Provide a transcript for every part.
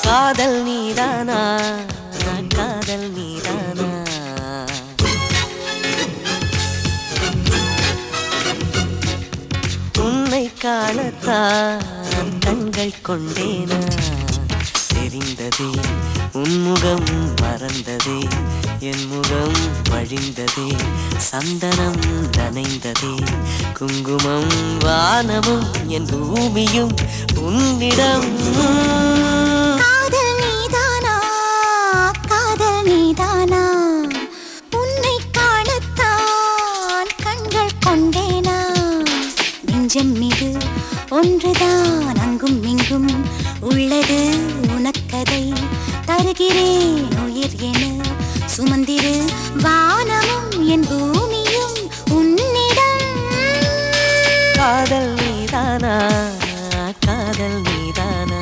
காதல் நீதானா காதல் நீதானா உன்னை காணத்தான் கண்கள் கொண்டேனா தெரிந்ததே உன்முகம் மறந்ததே என் முகம் வழிந்ததே சந்தனம் நனைந்ததே குங்குமம் வானமும் என் பூமியும் உன்னிடம் காதல் நீதானா காதல் நீதானா உன்னை காணத்தான் கண்கள் கொண்டேனா நெஞ்சம் மீது ஒன்றுதான் அங்கும் இங்கும் உள்ளது உனக்கதை தருகிறேன் உயிர் என சுமந்திரு வானமும் என் பூமியும் உன்னிடம் காதல் நீதானா காதல் நீதானா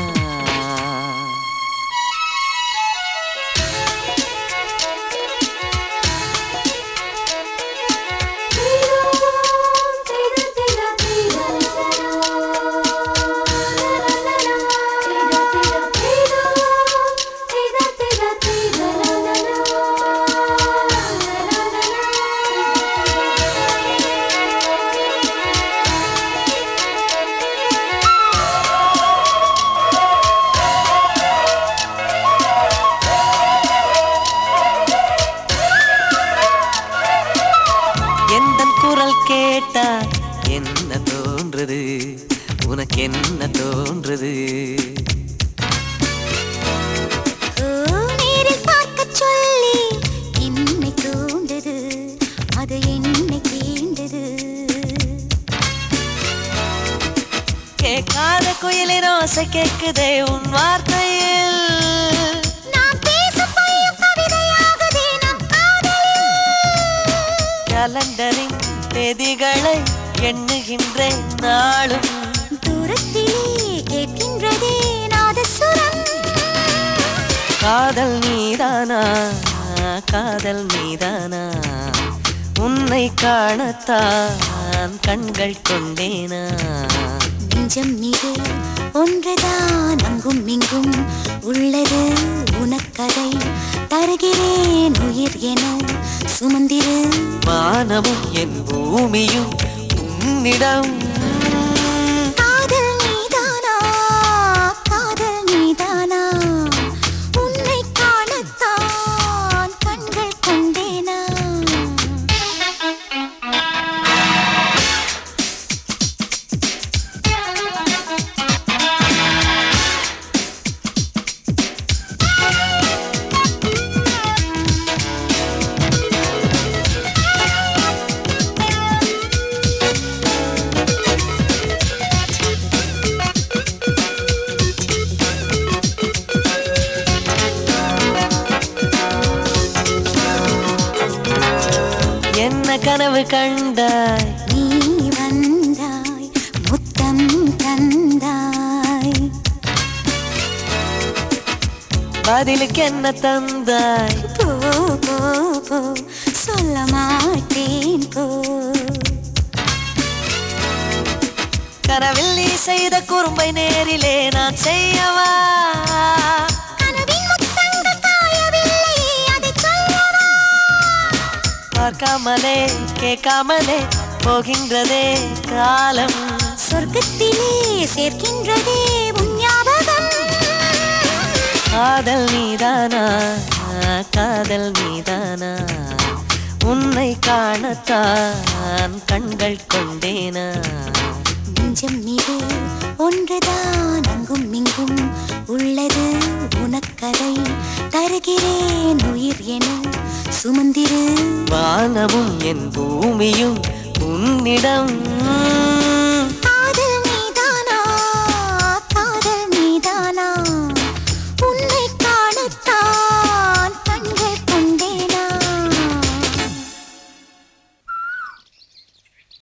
கேட்டா என்ன தோன்றது உனக்கு என்ன தோன்றது நேரில் பார்க்க சொல்லி என்னை தூண்டது அது என்னை தீண்டது கேட்காத குயிலின் ஓசை கேட்குதே உன் வார்த்தையில் கலண்டரின் தேதிகளை எண்ணுகின்றேன் நாளும் தூரத்திலே கேட்கின்றதே நாதசுரம் காதல் நீதானா காதல் நீதானா உன்னை காணத்தான் கண்கள் கொண்டேனா நெஞ்சம் மீது ஒன்றுதான் அங்கும் இங்கும் உள்ளது உனக்கதை தருகிறேன் உயிர் என சுமந்திரு வானமும் என் பூமியும் உன்னிடம் காதல் நீதானா காதல் நீதானா உன்னை காணத்தான் கண்கள் கொண்டேனா என்ன கனவு கண்டாய் நீ வந்தாய் முத்தம் தந்தாய் பதிலுக்கு என்ன தந்தாய் போ போ போ சொல்ல மாட்டேன் போ கனவில் நீ செய்த குறும்பை நேரிலே நான் செய்யவா பார்க்காமலே கேட்காமலே போகின்றதே காலம் சொர்க்கத்திலே சேர்க்கின்றதே உன் ஞாபகம் காதல் நீதானா காதல் நீதானா உன்னை காணத்தான் கண்கள் கொண்டேனா நெஞ்சம் மீது ஒன்றுதான் அங்கும் இங்கும் உள்ளது உனக்கதை தருகிறேன் உயிர் என சுமந்திரு வானமும் என் பூமியும் உன்னிடம்